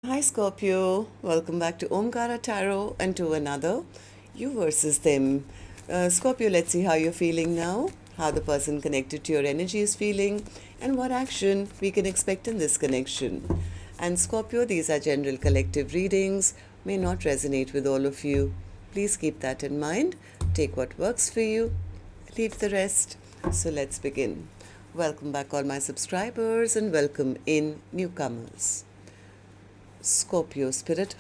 Hi Scorpio, welcome back to Omkaratarot and to another You versus Them. Scorpio, let's see how you're feeling now, how the person connected to your energy is feeling, and what action we can expect in this connection. And Scorpio, these are general collective readings, may not resonate with all of you. Please keep that in mind. Take what works for you, leave the rest. So let's begin. Welcome back, all my subscribers, and welcome in newcomers. Scorpio spirit.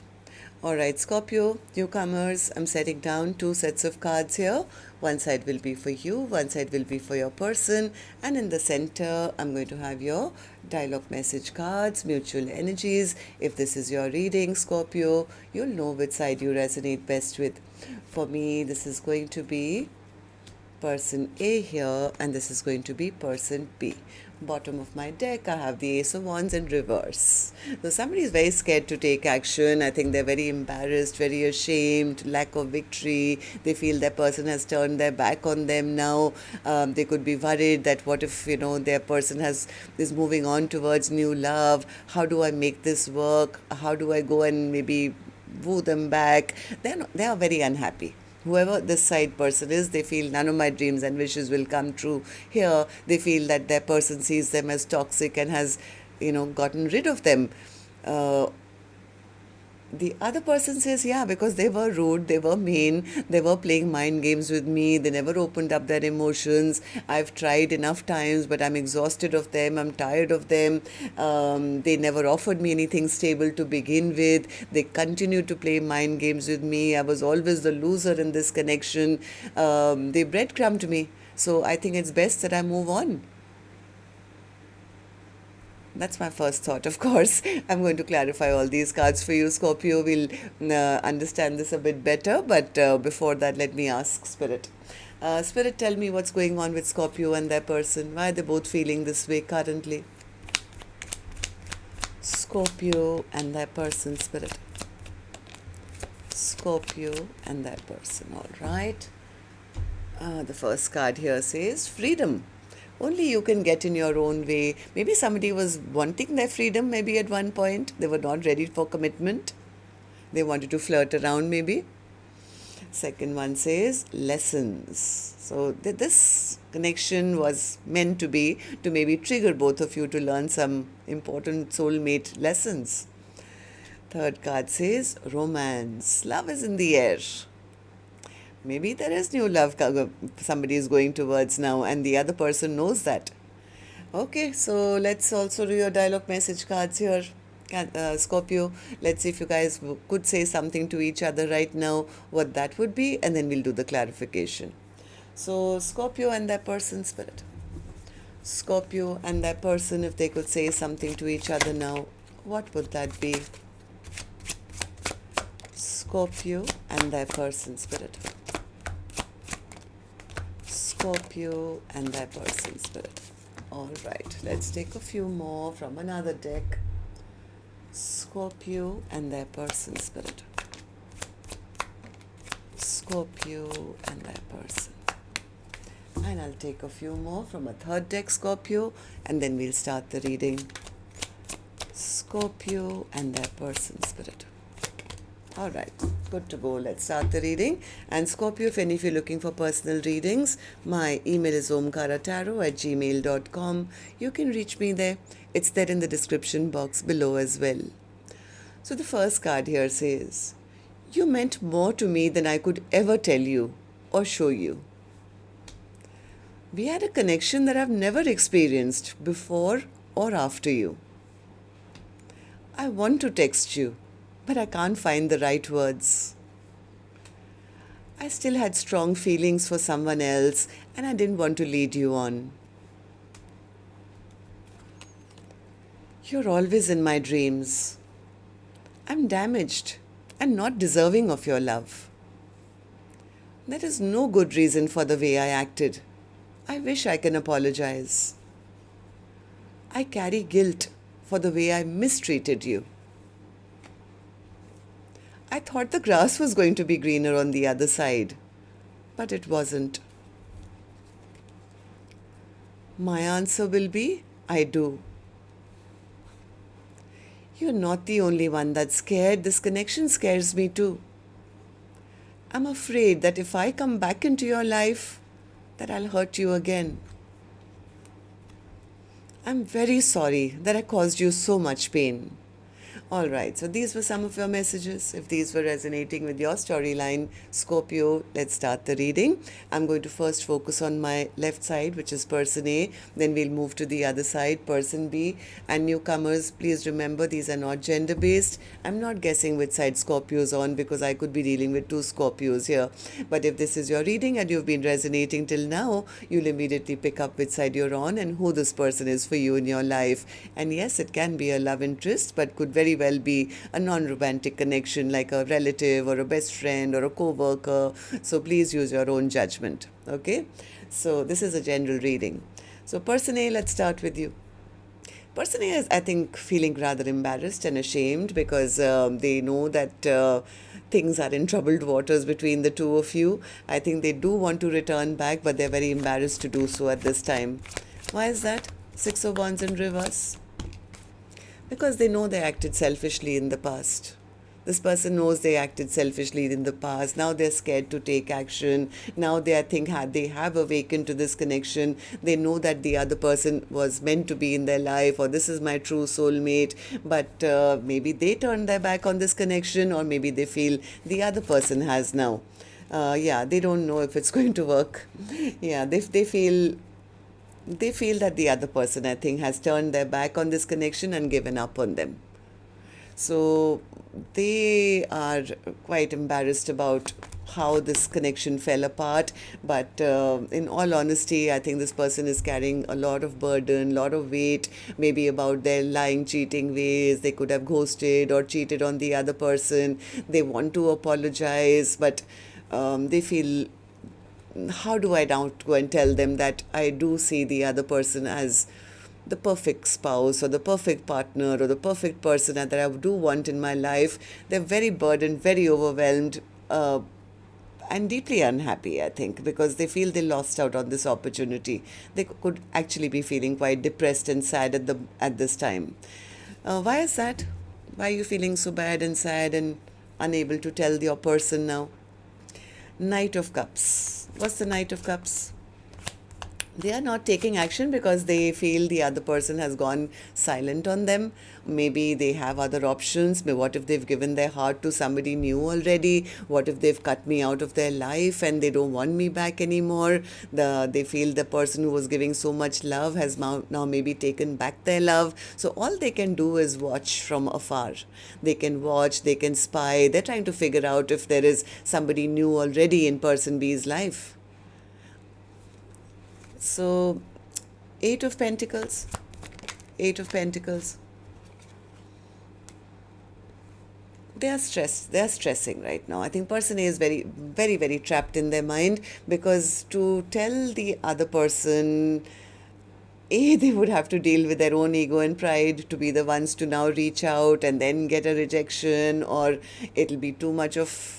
Alright, Scorpio, newcomers, I'm setting down two sets of cards here. One side will be for you, one side will be for your person, and in the center, I'm going to have your dialogue message cards, mutual energies. If this is your reading, Scorpio, you'll know which side you resonate best with. For me, this is going to be person A here, and this is going to be person B. Bottom of my deck, I have the Ace of Wands in reverse. So somebody is very scared to take action. I think they're very embarrassed, very ashamed, lack of victory. They feel their person has turned their back on them now. They could be worried that what if, their person is moving on towards new love. How do I make this work? How do I go and maybe woo them back? They are very unhappy. Whoever this side person is, they feel none of my dreams and wishes will come true. Here, they feel that their person sees them as toxic and has, gotten rid of them. Uh, the other person says, yeah, because they were rude, they were mean, they were playing mind games with me, they never opened up their emotions. I've tried enough times, but I'm exhausted of them, I'm tired of them. They never offered me anything stable to begin with. They continue to play mind games with me. I was always the loser in this connection. They breadcrumbed me. So I think it's best that I move on. That's my first thought, of course. I'm going to clarify all these cards for you. Scorpio will understand this a bit better, but before that, let me ask Spirit. Spirit, tell me what's going on with Scorpio and their person. Why are they both feeling this way currently? Scorpio and their person, Spirit. Scorpio and their person, all right. The first card here says freedom. Only you can get in your own way. Maybe somebody was wanting their freedom, maybe at one point. They were not ready for commitment. They wanted to flirt around, maybe. Second one says lessons. So this connection was meant to be to maybe trigger both of you to learn some important soulmate lessons. Third card says romance. Love is in the air. Maybe there is new love somebody is going towards now, and the other person knows that. Okay, so let's also do your dialogue message cards here, Scorpio. Let's see if you guys could say something to each other right now, what that would be, and then we'll do the clarification. So, Scorpio and their person, Spirit. Scorpio and their person, if they could say something to each other now, what would that be? Scorpio and their person, Spirit. Scorpio and their person, Spirit. All right, let's take a few more from another deck. Scorpio and their person, Spirit. Scorpio and their person. And I'll take a few more from a third deck, Scorpio, and then we'll start the reading. Scorpio and their person, Spirit. All right, good to go. Let's start the reading. And Scorpio, if any of you are looking for personal readings, my email is omkaratarot@gmail.com. You can reach me there. It's there in the description box below as well. So the first card here says, you meant more to me than I could ever tell you or show you. We had a connection that I've never experienced before or after you. I want to text you, but I can't find the right words. I still had strong feelings for someone else, and I didn't want to lead you on. You're always in my dreams. I'm damaged and not deserving of your love. There is no good reason for the way I acted. I wish I can apologize. I carry guilt for the way I mistreated you. I thought the grass was going to be greener on the other side, but it wasn't. My answer will be, I do. You're not the only one that's scared. This connection scares me too. I'm afraid that if I come back into your life, that I'll hurt you again. I'm very sorry that I caused you so much pain. All right, so these were some of your messages. If these were resonating with your storyline, Scorpio, let's start the reading. I'm going to first focus on my left side, which is person A. Then we'll move to the other side, person B. And newcomers, please remember these are not gender-based. I'm not guessing which side Scorpio's on because I could be dealing with two Scorpios here. But if this is your reading and you've been resonating till now, you'll immediately pick up which side you're on and who this person is for you in your life. And yes, it can be a love interest, but could very well be a non-romantic connection like a relative or a best friend or a co-worker. So please use your own judgment. Okay, so this is a general reading. So person A, let's start with you. Person A is, I think, feeling rather embarrassed and ashamed because they know that things are in troubled waters between the two of you. I think they do want to return back, but they're very embarrassed to do so at this time. Why is that? Six of Wands in reverse. Because they know they acted selfishly in the past. This person knows they acted selfishly in the past. Now they're scared to take action. Now they, I think, they have awakened to this connection. They know that the other person was meant to be in their life, or this is my true soulmate. But maybe they turned their back on this connection, or maybe they feel the other person has now. They don't know if it's going to work. Yeah, they feel that the other person, I think, has turned their back on this connection and given up on them. So they are quite embarrassed about how this connection fell apart. But in all honesty, I think this person is carrying a lot of burden, a lot of weight, maybe about their lying, cheating ways. They could have ghosted or cheated on the other person. They want to apologize, but they feel, how do I now go and tell them that I do see the other person as the perfect spouse or the perfect partner or the perfect person that I do want in my life? They're very burdened, very overwhelmed, and deeply unhappy, I think, because they feel they lost out on this opportunity. They could actually be feeling quite depressed and sad at this time. Why is that? Why are you feeling so bad and sad and unable to tell your person now? Knight of Cups. What's the Knight of Cups? They are not taking action because they feel the other person has gone silent on them. Maybe they have other options. But what if they've given their heart to somebody new already? What if they've cut me out of their life and they don't want me back anymore? They feel the person who was giving so much love has now maybe taken back their love. So all they can do is watch from afar. They can watch, they can spy. They're trying to figure out if there is somebody new already in person B's life. So, Eight of Pentacles. Eight of Pentacles. They are stressed. They are stressing right now. I think person A is very, very, very trapped in their mind because to tell the other person, they would have to deal with their own ego and pride to be the ones to now reach out and then get a rejection, or it'll be too much of,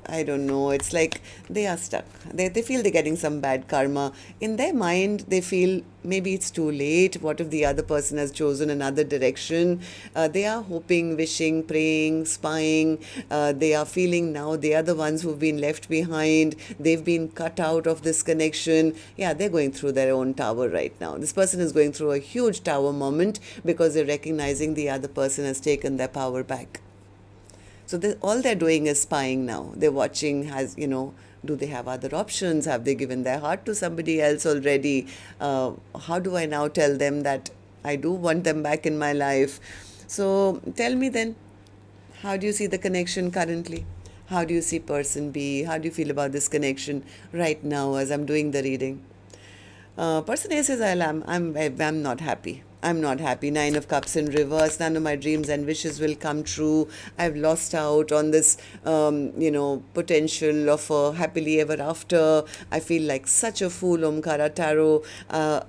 I don't know, it's like they are stuck. They feel they're getting some bad karma. In their mind, they feel maybe it's too late. What if the other person has chosen another direction? They are hoping, wishing, praying, spying. They are feeling now they are the ones who've been left behind. They've been cut out of this connection. Yeah, they're going through their own tower right now. This person is going through a huge tower moment because they're recognizing the other person has taken their power back. So all they're doing is spying now. They're watching, do they have other options? Have they given their heart to somebody else already? How do I now tell them that I do want them back in my life? So tell me then, how do you see the connection currently? How do you see person B? How do you feel about this connection right now as I'm doing the reading? Person A says, I'm not happy. I'm not happy. Nine of Cups in reverse. None of my dreams and wishes will come true. I've lost out on this, potential of a happily ever after. I feel like such a fool, Omkaratarot.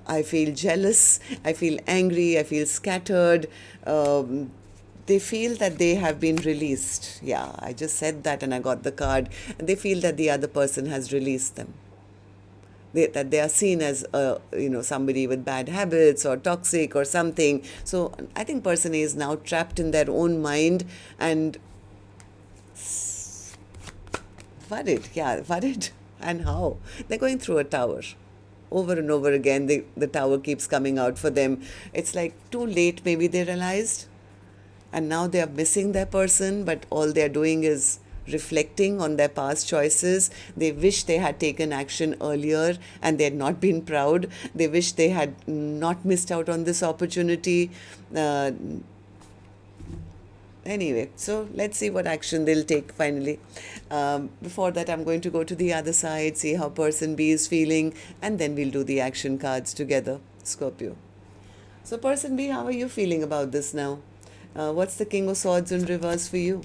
I feel jealous. I feel angry. I feel scattered. They feel that they have been released. Yeah, I just said that and I got the card. They feel that the other person has released them. that they are seen as somebody with bad habits or toxic or something. So I think person A is now trapped in their own mind and worried. And how? They're going through a tower. Over and over again, the tower keeps coming out for them. It's like too late, maybe they realized. And now they are missing their person, but all they're doing is reflecting on their past choices. They wish they had taken action earlier and they had not been proud. They wish they had not missed out on this opportunity. Uh, Anyway, so let's see what action they'll take finally. Before that, I'm going to go to the other side, see how person B is feeling, and then we'll do the action cards together, Scorpio. So person B, how are you feeling about this now? What's the King of Swords in reverse for you?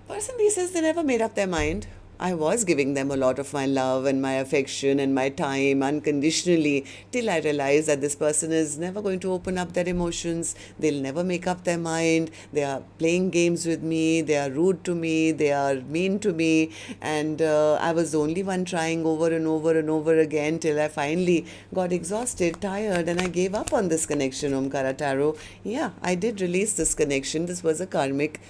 Person B says they never made up their mind. I was giving them a lot of my love and my affection and my time unconditionally till I realized that this person is never going to open up their emotions. They'll never make up their mind. They are playing games with me. They are rude to me. They are mean to me. And I was the only one trying over and over and over again till I finally got exhausted, tired, and I gave up on this connection, Omkaratarot. Yeah, I did release this connection. This was a karmic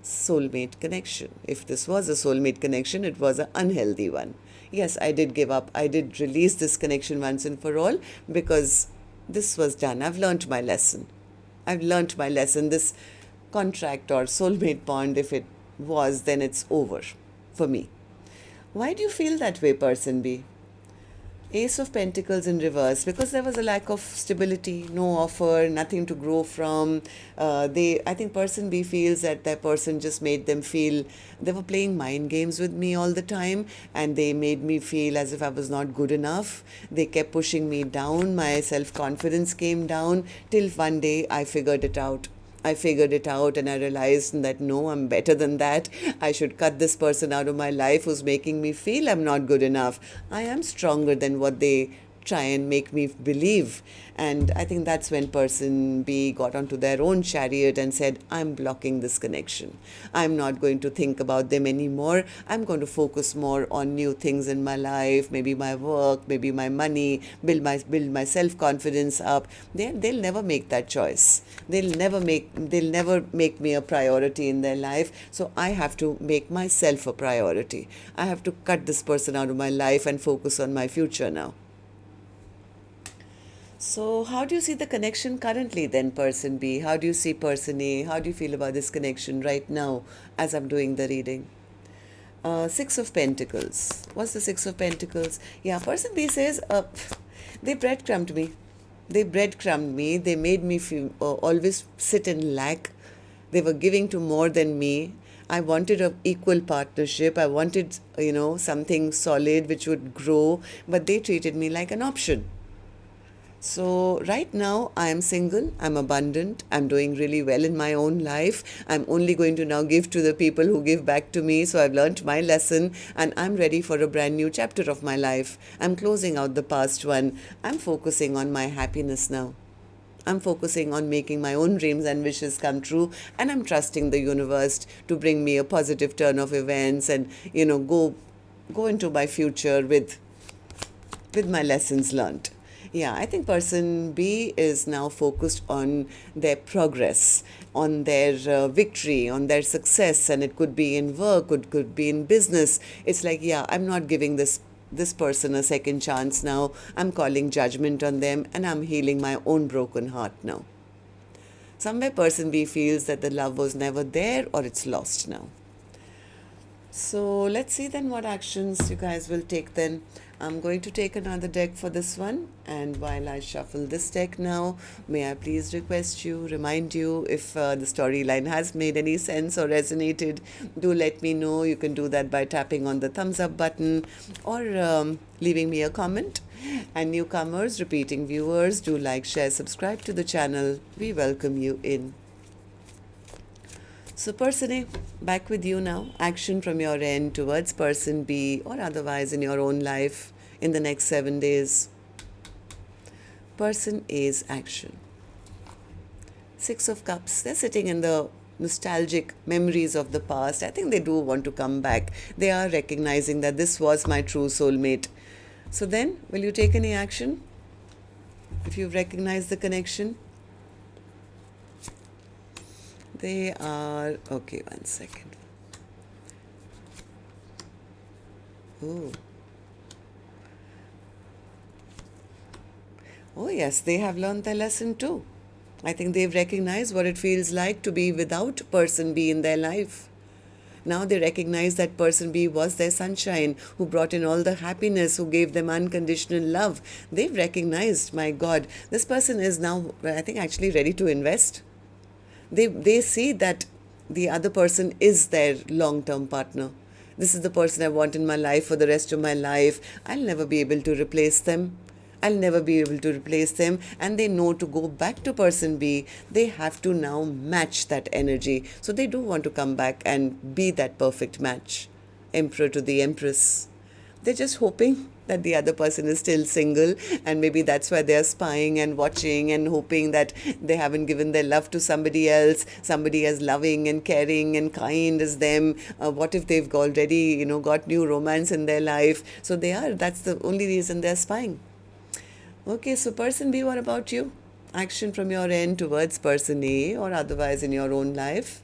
soulmate connection. If this was a soulmate connection, it was an unhealthy one. Yes, I did give up. I did release this connection once and for all because this was done. I've learnt my lesson. I've learnt my lesson. This contract or soulmate bond, if it was, then it's over for me. Why do you feel that way, person B? Ace of Pentacles in reverse, because there was a lack of stability, no offer, nothing to grow from. I think person B feels that that person just made them feel they were playing mind games with me all the time, and they made me feel as if I was not good enough. They kept pushing me down. My self-confidence came down till one day I figured it out. And I realized that no, I'm better than that. I should cut this person out of my life who's making me feel I'm not good enough. I am stronger than what they try and make me believe. And I think that's when person B got onto their own chariot and said, I'm blocking this connection. I'm not going to think about them anymore. I'm going to focus more on new things in my life, maybe my work, maybe my money, build my self-confidence up. They'll never make that choice. They'll never make me a priority in their life. So I have to make myself a priority. I have to cut this person out of my life and focus on my future now. So how do you see the connection currently then, person B? How do you see person A? How do you feel about this connection right now as I'm doing the reading? Six of Pentacles. What's the Six of Pentacles? Yeah, person B says, they breadcrumbed me. They made me feel, always sit in lack. They were giving to more than me. I wanted an equal partnership. I wanted, something solid which would grow, but they treated me like an option. So right now I am single, I'm abundant, I'm doing really well in my own life. I'm only going to now give to the people who give back to me. So I've learned my lesson and I'm ready for a brand new chapter of my life. I'm closing out the past one. I'm focusing on my happiness now. I'm focusing on making my own dreams and wishes come true, and I'm trusting the universe to bring me a positive turn of events and, go into my future with my lessons learned. Yeah, I think person B is now focused on their progress, on their victory, on their success, and it could be in work, it could be in business. It's like, yeah, I'm not giving this person a second chance now. I'm calling judgment on them and I'm healing my own broken heart now. Somewhere person B feels that the love was never there or it's lost now. So let's see then what actions you guys will take then. I'm going to take another deck for this one, and while I shuffle this deck now, may I please remind you, if the storyline has made any sense or resonated, do let me know. You can do that by tapping on the thumbs up button or leaving me a comment. And newcomers, repeating viewers, do like, share, subscribe to the channel. We welcome you in. So person A, back with you now. Action from your end towards person B or otherwise in your own life in the next 7 days. Person A's action. Six of Cups. They're sitting in the nostalgic memories of the past. I think they do want to come back. They are recognizing that this was my true soulmate. So then, will you take any action if you've recognized the connection? They are... Okay, one second. Oh. Oh yes, they have learned their lesson too. I think they've recognized what it feels like to be without person B in their life. Now they recognize that person B was their sunshine, who brought in all the happiness, who gave them unconditional love. They've recognized, my God, this person is now, I think, actually ready to invest. They see that the other person is their long-term partner. This is the person I want in my life for the rest of my life. I'll never be able to replace them. I'll never be able to replace them. And they know to go back to person B, they have to now match that energy. So they do want to come back and be that perfect match. Emperor to the Empress. They're just hoping that the other person is still single, and maybe that's why they're spying and watching and hoping that they haven't given their love to somebody else, somebody as loving and caring and kind as them. What if they've already, got new romance in their life? So that's the only reason they're spying. Okay, so person B, what about you? Action from your end towards person A or otherwise in your own life?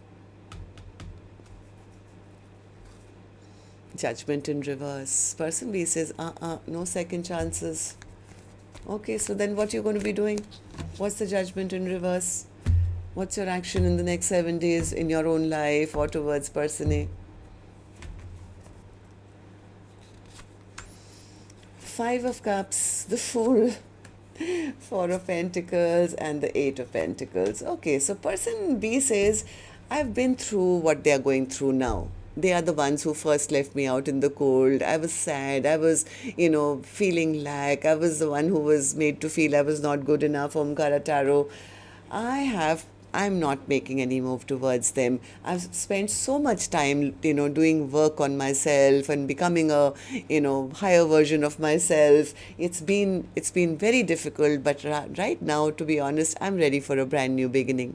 Judgment in reverse. Person B says, no second chances. Okay, so then what you're going to be doing? What's the judgment in reverse? What's your action in the next 7 days in your own life or towards person A? Five of Cups, the Fool, Four of Pentacles, and the Eight of Pentacles. Okay, so person B says, I've been through what they are going through now. They are the ones who first left me out in the cold. I was sad. I was, feeling lack. I was the one who was made to feel I was not good enough. Omkaratarot. I'm not making any move towards them. I've spent so much time, doing work on myself and becoming a, higher version of myself. It's been very difficult, but right now, to be honest, I'm ready for a brand new beginning.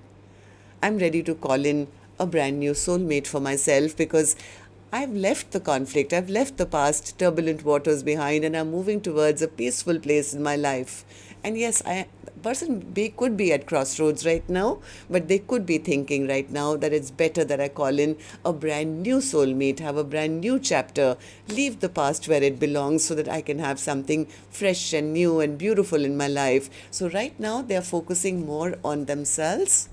I'm ready to call in a brand new soulmate for myself because I've left the conflict, I've left the past turbulent waters behind, and I'm moving towards a peaceful place in my life. And yes, person B could be at crossroads right now, but they could be thinking right now that it's better that I call in a brand new soulmate, have a brand new chapter, leave the past where it belongs so that I can have something fresh and new and beautiful in my life. So right now they're focusing more on themselves,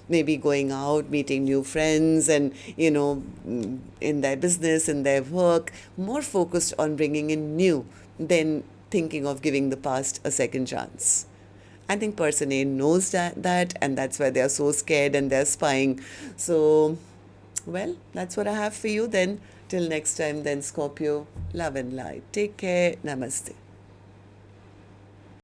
maybe going out, meeting new friends and, in their business, in their work, more focused on bringing in new than thinking of giving the past a second chance. I think person A knows that and that's why they're so scared and they're spying. So, well, that's what I have for you then. Till next time then, Scorpio. Love and light. Take care. Namaste.